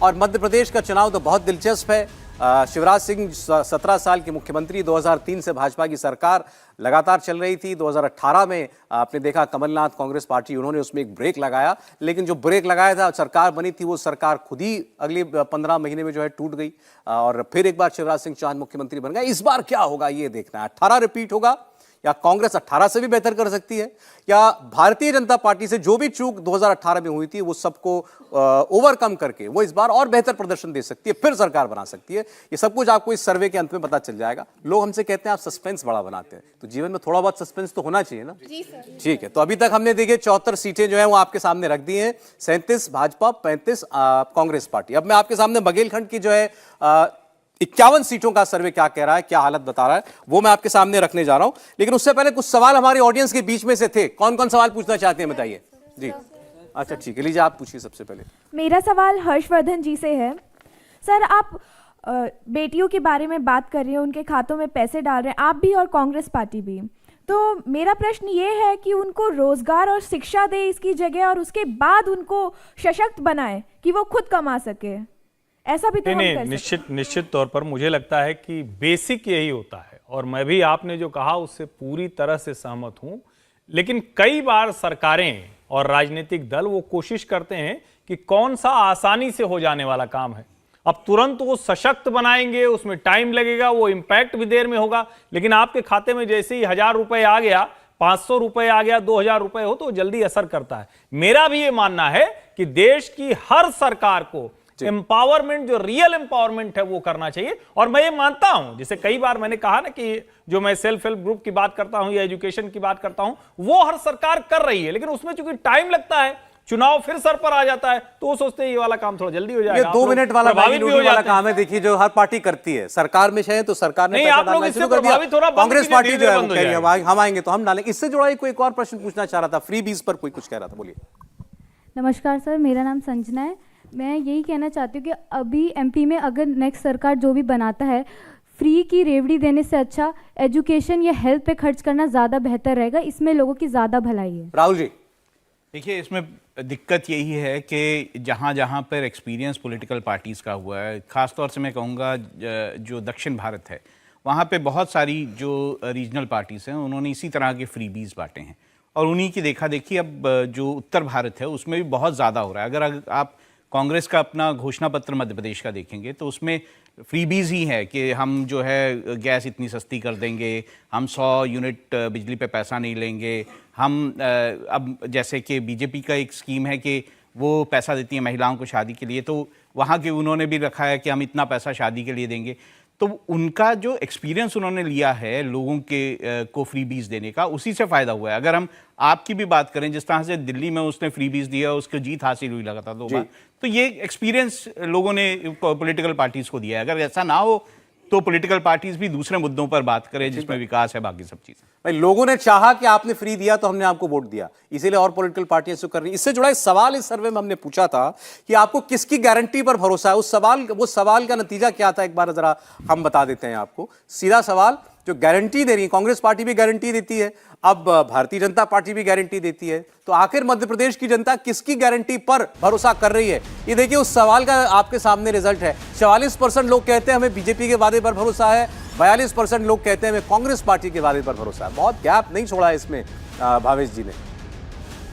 और मध्य प्रदेश का चुनाव तो बहुत दिलचस्प है। शिवराज सिंह 17 साल के मुख्यमंत्री, 2003 से भाजपा की सरकार लगातार चल रही थी। 2018 में आपने देखा कमलनाथ कांग्रेस पार्टी, उन्होंने उसमें एक ब्रेक लगाया, लेकिन जो ब्रेक लगाया था, सरकार बनी थी, वो सरकार खुद ही अगले 15 महीने में जो है टूट गई और फिर एक बार शिवराज सिंह चौहान मुख्यमंत्री बन गए। इस बार क्या होगा ये देखना है। 18 रिपीट होगा या कांग्रेस 18 से भी बेहतर कर सकती है, या भारतीय जनता पार्टी से जो भी चूक 2018 में हुई थी वो सबको ओवरकम करके वो इस बार और बेहतर प्रदर्शन दे सकती है, फिर सरकार बना सकती है। ये सब कुछ आपको इस सर्वे के अंत में पता चल जाएगा। लोग हमसे कहते हैं आप सस्पेंस बड़ा बनाते हैं, तो जीवन में थोड़ा बहुत सस्पेंस तो होना चाहिए ना। जी सर। ठीक है, तो अभी तक हमने देखिए 74 सीटें जो है वो आपके सामने रख दी हैं। 37 भाजपा, 35 कांग्रेस पार्टी। अब मैं आपके सामने बघेलखंड की जो है 51 सीटों का सर्वे क्या कह रहा है, क्या हालत बता रहा है, वो मैं आपके सामने रखने जा रहा हूं। लेकिन उससे पहले कुछ सवाल हमारे ऑडियंस के बीच में से थे। कौन कौन सवाल पूछना चाहते हैं बताइए जी। अच्छा ठीक है, लीजिए आप पूछिए सबसे पहले। मेरा सवाल हर्षवर्धन जी से है। सर, आप बेटियों के बारे में बात कर रहे हैं, उनके खातों में पैसे डाल रहे हैं, आप भी और कांग्रेस पार्टी भी। तो मेरा प्रश्न ये है कि उनको रोजगार और शिक्षा दे इसकी जगह, और उसके बाद उनको सशक्त बनाए कि वो खुद कमा सके। ऐसा भी तो हम कर सकते हैं। निश्चित तौर पर मुझे लगता है कि बेसिक यही होता है, और मैं भी आपने जो कहा उससे पूरी तरह से सहमत हूं। लेकिन कई बार सरकारें और राजनीतिक दल वो कोशिश करते हैं कि कौन सा आसानी से हो जाने वाला काम है, अब तुरंत वो सशक्त बनाएंगे, उसमें टाइम लगेगा, वो इंपैक्ट भी देर में होगा, लेकिन आपके खाते में जैसे ही 1000 रुपए आ गया, 500 रुपए आ गया, 2000 रुपए हो, तो जल्दी असर करता है। मेरा भी ये मानना है कि देश की हर सरकार को एम्पावरमेंट, जो रियल एम्पावरमेंट है वो करना चाहिए। और मैं ये मानता हूं, जैसे कई बार मैंने कहा ना कि जो मैं सेल्फ हेल्प ग्रुप की बात करता हूं या एजुकेशन की बात करता हूं, वो हर सरकार कर रही है, लेकिन उसमें चूंकि टाइम लगता है, चुनाव फिर सर पर आ जाता है, तो वो सोचते हैं ये वाला काम थोड़ा जल्दी हो जाएगा। 2 मिनट वाला वाला काम है, देखिए जो हर पार्टी करती है। सरकार में है तो सरकार ने पैसा डालना शुरू कर दिया, कांग्रेस पार्टी जो है हम आएंगे तो हम डालेंगे। इससे जुड़ा कोई एक और प्रश्न पूछना चाह रहा था, फ्री बीज पर कोई कुछ कह रहा था, बोलिए। नमस्कार सर, मेरा नाम संजना है। मैं यही कहना चाहती हूँ कि अभी एमपी में अगर नेक्स्ट सरकार जो भी बनाता है, फ्री की रेवड़ी देने से अच्छा एजुकेशन या हेल्थ पे खर्च करना ज़्यादा बेहतर रहेगा। इसमें लोगों की ज़्यादा भलाई है। राहुल जी, देखिए इसमें दिक्कत यही है कि जहाँ जहाँ पर एक्सपीरियंस पॉलिटिकल पार्टीज़ का हुआ है, ख़ासतौर से मैं कहूँगा जो दक्षिण भारत है, वहाँ पे बहुत सारी जो रीजनल पार्टीज़ हैं उन्होंने इसी तरह के फ्रीबीज बांटे हैं, और उन्हीं की देखा देखी अब जो उत्तर भारत है उसमें भी बहुत ज़्यादा हो रहा है। अगर आप कांग्रेस का अपना घोषणा पत्र मध्य प्रदेश का देखेंगे तो उसमें फ्रीबीज ही है कि हम जो है गैस इतनी सस्ती कर देंगे, हम 100 यूनिट बिजली पे पैसा नहीं लेंगे, हम अब जैसे कि बीजेपी का एक स्कीम है कि वो पैसा देती है महिलाओं को शादी के लिए, तो वहाँ के उन्होंने भी रखा है कि हम इतना पैसा शादी के लिए देंगे। तो उनका जो एक्सपीरियंस उन्होंने लिया है लोगों के को फ्रीबीज देने का, उसी से फ़ायदा हुआ है। अगर हम आपकी भी बात करें, जिस तरह से दिल्ली में उसने फ्रीबीज दिया, उसको जीत हासिल हुई लगातार 2 बार, तो ये एक्सपीरियंस लोगों ने पॉलिटिकल पार्टीज़ को दिया है। अगर ऐसा ना हो तो पॉलिटिकल पार्टीज भी दूसरे मुद्दों पर बात करें जिसमें विकास है, बाकी सब चीजें। भाई लोगों ने चाहा कि आपने फ्री दिया तो हमने आपको वोट दिया, इसीलिए और पॉलिटिकल पार्टियां इसको कर रही। इससे जुड़ा एक सवाल इस सर्वे में हमने पूछा था कि आपको किसकी गारंटी पर भरोसा है। वो सवाल का नतीजा क्या था, एक बार जरा हम बता देते हैं आपको। सीधा सवाल, जो गारंटी दे रही है, कांग्रेस पार्टी भी गारंटी देती है, अब भारतीय जनता पार्टी भी गारंटी देती है, तो आखिर मध्य प्रदेश की जनता किसकी गारंटी पर भरोसा कर रही है? ये देखिए उस सवाल का आपके सामने रिजल्ट है। 44% लोग कहते हैं हमें बीजेपी के वादे पर भरोसा है, 42% लोग कहते हैं हमें कांग्रेस पार्टी के वादे पर भरोसा है। बहुत गैप नहीं छोड़ा इसमें भावेश जी ने।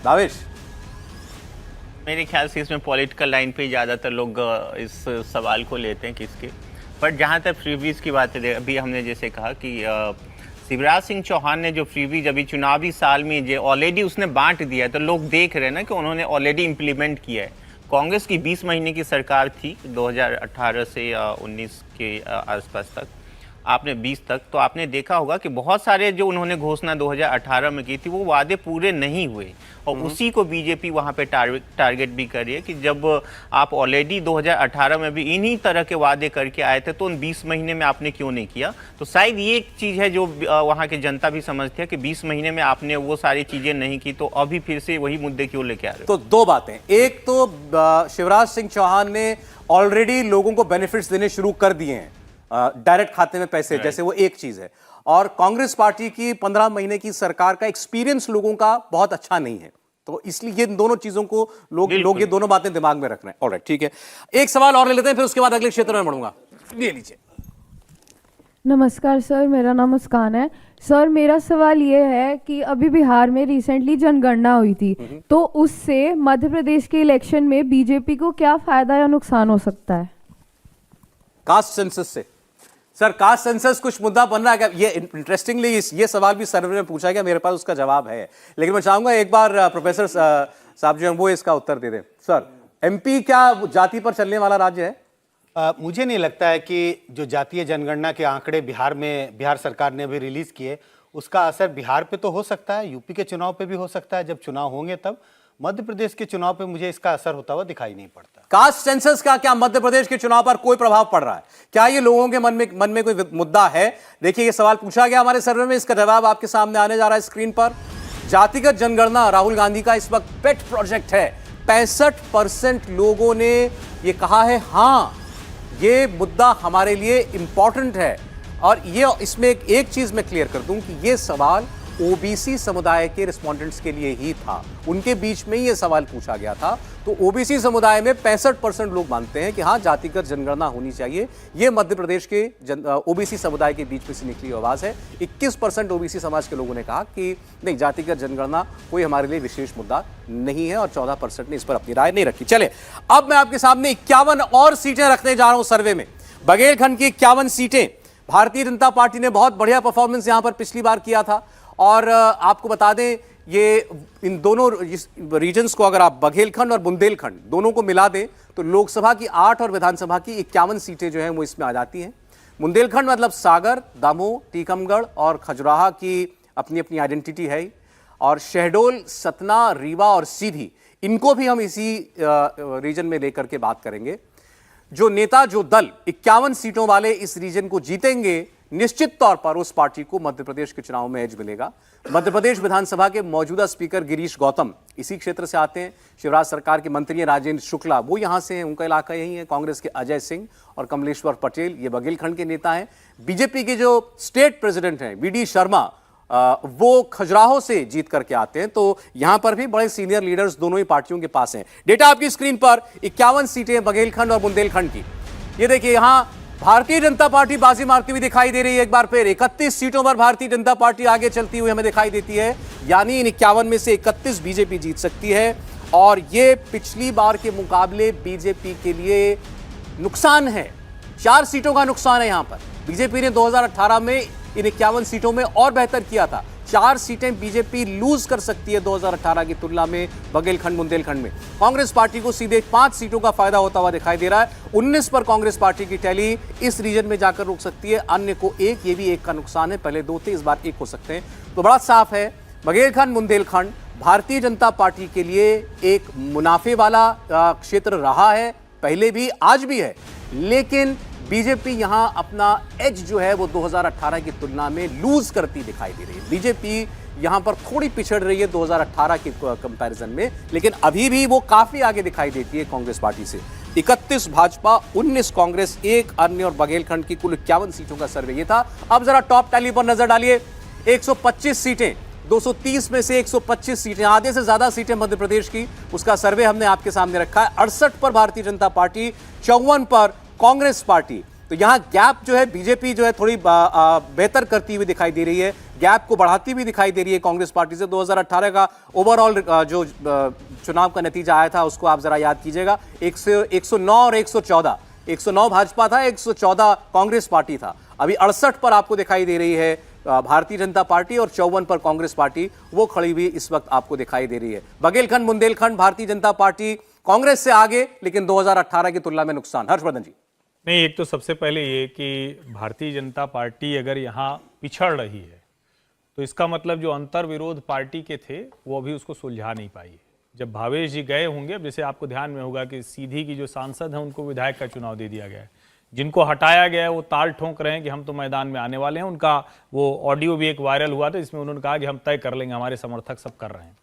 भावेश, मेरे ख्याल से इसमें पॉलिटिकल लाइन पे ज़्यादातर लोग इस सवाल को लेते हैं किसके। पर जहाँ तक फ्रीबीज की बात है, अभी हमने जैसे कहा कि शिवराज सिंह चौहान ने जो फ्रीबीज अभी चुनावी साल में जो ऑलरेडी उसने बांट दिया है, तो लोग देख रहे हैं ना कि उन्होंने ऑलरेडी इम्प्लीमेंट किया है। कांग्रेस की 20 महीने की सरकार थी 2018 से 19 के आसपास तक, आपने 20 तक, तो आपने देखा होगा कि बहुत सारे जो उन्होंने घोषणा 2018 में की थी वो वादे पूरे नहीं हुए, और उसी को बीजेपी वहां पे टारगेट भी कर रही है कि जब आप ऑलरेडी 2018 में भी इन्हीं तरह के वादे करके आए थे तो उन 20 महीने में आपने क्यों नहीं किया। तो शायद ये एक चीज़ है जो वहाँ की जनता भी समझती है कि 20 महीने में आपने वो सारी चीज़ें नहीं की, तो अभी फिर से वही मुद्दे क्यों लेके आ रहे हो। तो दो बातें, एक तो शिवराज सिंह चौहान ने ऑलरेडी लोगों को बेनिफिट्स देने शुरू कर दिए हैं, डायरेक्ट खाते में पैसे, जैसे वो एक चीज है। और कांग्रेस पार्टी की 15 महीने की सरकार का एक्सपीरियंस लोगों का बहुत अच्छा नहीं है, तो इसलिए ये दोनों चीजों को लोग ये दोनों बातें दिमाग में रख रहे हैं। ऑलराइट, ठीक है, एक सवाल और ले लेते हैं, फिर उसके बाद अगले क्षेत्र में बढ़ूंगा। ले लीजिए। नमस्कार सर, मेरा नाम मुस्कान है। सर, मेरा सवाल ये है कि अभी बिहार में रिसेंटली जनगणना हुई थी, तो उससे मध्य प्रदेश के इलेक्शन में बीजेपी को क्या फायदा या नुकसान हो सकता है? कास्ट सेंसस से सर, कास्ट सेंसस कुछ मुद्दा बन रहा है क्या? ये इंटरेस्टिंगली ये सवाल भी सर्वे में पूछा गया, मेरे पास उसका जवाब है, लेकिन मैं चाहूंगा एक बार प्रोफेसर साहब जो हैं वो इसका उत्तर दे दें। सर, एमपी क्या जाति पर चलने वाला राज्य है? मुझे नहीं लगता है कि जो जातीय जनगणना के आंकड़े बिहार सरकार ने अभी रिलीज किए, उसका असर बिहार पे तो हो सकता है, यूपी के चुनाव पे भी हो सकता है, जब चुनाव होंगे तब। मध्य प्रदेश के चुनाव पे मुझे इसका असर होता हुआ दिखाई नहीं पड़ता। कास्ट सेंसस का क्या मध्य प्रदेश के चुनाव पर कोई प्रभाव पड़ रहा है? क्या ये लोगों के मन में कोई मुद्दा है? देखिए, ये सवाल पूछा गया हमारे सर्वे में, इसका जवाब आपके सामने आने जा रहा है स्क्रीन पर। जातिगत जनगणना राहुल गांधी का इस वक्त पेट प्रोजेक्ट है। 65% लोगों ने ये कहा है हाँ, ये मुद्दा हमारे लिए इंपॉर्टेंट है। और ये इसमें एक चीज मैं क्लियर कर दूं कि ये सवाल ओबीसी समुदाय के रिस्पोंडेंट्स के लिए ही था, उनके बीच में ही ये सवाल पूछा गया था। तो ओबीसी समुदाय में 65% लोग मानते हैं कि हाँ, जातिगत जनगणना होनी चाहिए। ये मध्य प्रदेश के ओबीसी समुदाय के बीच में से निकली आवाज है। 21% ओबीसी समाज के लोगों ने कहा कि नहीं, जातिगत जनगणना कोई हमारे लिए विशेष मुद्दा नहीं है, और 14% ने इस पर अपनी राय नहीं रखी। चले, अब मैं आपके सामने 51 और सीटें रखने जा रहा हूं सर्वे में। बघेलखंड की 51 सीटें। भारतीय जनता पार्टी ने बहुत बढ़िया परफॉर्मेंस यहां पर पिछली बार किया था, और आपको बता दें, ये इन दोनों रीजन्स को अगर आप बघेलखंड और बुंदेलखंड दोनों को मिला दें तो लोकसभा की 8 और विधानसभा की 51 सीटें जो हैं वो इसमें आ जाती हैं। बुंदेलखंड मतलब सागर, दमोह, टीकमगढ़ और खजुराहो की अपनी अपनी आइडेंटिटी है, और शहडोल, सतना, रीवा और सीधी, इनको भी हम इसी रीजन में लेकर के बात करेंगे। जो नेता, जो दल 51 सीटों वाले इस रीजन को जीतेंगे, निश्चित तौर पर उस पार्टी को मध्य प्रदेश के चुनाव में एज मिलेगा। मध्य प्रदेश विधानसभा के मौजूदा स्पीकर गिरीश गौतम इसी क्षेत्र से आते हैं। शिवराज सरकार के मंत्री हैं राजेंद्र शुक्ला, वो यहां से हैं, उनका इलाका यही है। कांग्रेस के अजय सिंह और कमलेश्वर पटेल, ये बघेलखंड के नेता हैं। बीजेपी के जो स्टेट प्रेसिडेंट हैं वीडी शर्मा, वो खजुराहो से जीत करके आते हैं। तो यहां पर भी बड़े सीनियर लीडर्स दोनों ही पार्टियों के पास हैं। डेटा आपकी स्क्रीन पर, 51 सीटें बघेलखंड और बुंदेलखंड की। ये देखिए, यहां भारतीय जनता पार्टी बाजी मारती हुई दिखाई दे रही है। एक बार फिर 31 सीटों पर भारतीय जनता पार्टी आगे चलती हुई हमें दिखाई देती है, यानी इन 51 में से 31 बीजेपी जीत सकती है, और ये पिछली बार के मुकाबले बीजेपी के लिए नुकसान है। 4 सीटों का नुकसान है यहां पर। बीजेपी ने 2018 में इन 51 सीटों में और बेहतर किया था। 4 सीटें बीजेपी लूज कर सकती है 2018 की तुलना में बघेलखंड बुंदेलखंड में। कांग्रेस पार्टी को सीधे 5 सीटों का फायदा होता हुआ दिखाई दे रहा है। 19 पर कांग्रेस पार्टी की टैली इस रीजन में जाकर रुक सकती है, अन्य को 1, ये भी 1 का नुकसान है। पहले 2 थे, इस बार 1 हो सकते हैं। तो बड़ा साफ है, बघेलखंड बुंदेलखंड भारतीय जनता पार्टी के लिए एक मुनाफे वाला क्षेत्र रहा है, पहले भी आज भी है, लेकिन बीजेपी यहां अपना एज जो है वो 2018 की तुलना में लूज करती दिखाई दे रही है। बीजेपी यहां पर थोड़ी पिछड़ रही है 2018 के कंपैरिजन में, लेकिन अभी भी वो काफी आगे दिखाई देती है कांग्रेस पार्टी से। 31 भाजपा, 19 कांग्रेस, 1 अन्य और बघेलखंड की कुल 51 सीटों का सर्वे ये था। अब जरा टॉप टैली पर नजर डालिए। 125 सीटें, 230 में से 125 सीटें, आधे से ज्यादा सीटें मध्य प्रदेश की, उसका सर्वे हमने आपके सामने रखा है। 68 पर भारतीय जनता पार्टी, 54 पर कांग्रेस पार्टी। तो यहां गैप जो है, बीजेपी जो है थोड़ी बेहतर करती हुई दिखाई दे रही है, गैप को बढ़ाती हुई दिखाई दे रही है कांग्रेस पार्टी से। 2018 का ओवरऑल जो चुनाव का नतीजा आया था उसको आप जरा याद कीजिएगा। 109 और 114, 109 भाजपा था, 114 कांग्रेस पार्टी था। अभी 68 पर आपको दिखाई दे रही है भारतीय जनता पार्टी, और 54 पर कांग्रेस पार्टी वो खड़ी हुई इस वक्त आपको दिखाई दे रही है। बघेलखंड बुंदेलखंड भारतीय जनता पार्टी कांग्रेस से आगे, लेकिन 2018 की तुलना में नुकसान। हर्षवर्धन जी। नहीं, एक तो सबसे पहले ये कि भारतीय जनता पार्टी अगर यहाँ पिछड़ रही है तो इसका मतलब जो अंतर विरोध पार्टी के थे वो अभी उसको सुलझा नहीं पाई है। जब भावेश जी गए होंगे, अब जैसे आपको ध्यान में होगा कि सीधी की जो सांसद हैं उनको विधायक का चुनाव दे दिया गया है, जिनको हटाया गया है वो ताल ठोंक रहे हैं कि हम तो मैदान में आने वाले हैं। उनका वो ऑडियो भी एक वायरल हुआ था जिसमें उन्होंने कहा कि हम तय कर लेंगे, हमारे समर्थक सब कर रहे हैं।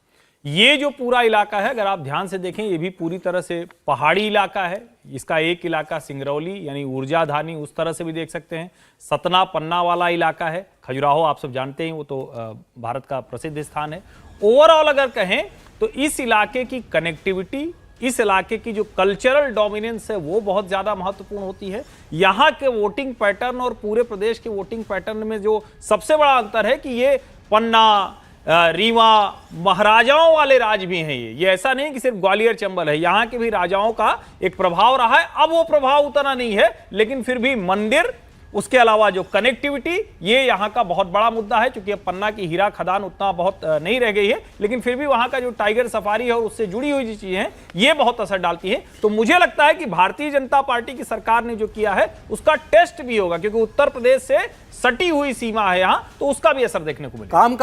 ये जो पूरा इलाका है, अगर आप ध्यान से देखें, ये भी पूरी तरह से पहाड़ी इलाका है। इसका एक इलाका सिंगरौली यानी ऊर्जा धानी, उस तरह से भी देख सकते हैं। सतना पन्ना वाला इलाका है। खजुराहो आप सब जानते हैं, वो तो भारत का प्रसिद्ध स्थान है। ओवरऑल अगर कहें तो इस इलाके की कनेक्टिविटी, इस इलाके की जो कल्चरल डोमिनेंस है वो बहुत ज्यादा महत्वपूर्ण होती है। यहाँ के वोटिंग पैटर्न और पूरे प्रदेश के वोटिंग पैटर्न में जो सबसे बड़ा अंतर है कि ये पन्ना, रीवा, महाराजाओं वाले राज भी हैं। ये ऐसा नहीं कि सिर्फ ग्वालियर चंबल है, यहाँ के भी राजाओं का एक प्रभाव रहा है। अब वो प्रभाव उतना नहीं है, लेकिन फिर भी मंदिर, उसके अलावा जो कनेक्टिविटी, ये यहाँ का बहुत बड़ा मुद्दा है। क्योंकि अब पन्ना की हीरा खदान उतना बहुत नहीं रह गई है, लेकिन फिर भी वहाँ का जो टाइगर सफारी है और उससे जुड़ी हुई जो चीजें हैं, ये बहुत असर डालती हैं। तो मुझे लगता है कि भारतीय जनता पार्टी की सरकार ने जो किया है उसका टेस्ट भी होगा, क्योंकि उत्तर प्रदेश से सटी हुई सीमा है यहाँ, तो उसका भी असर देखने को मिलेगा। काम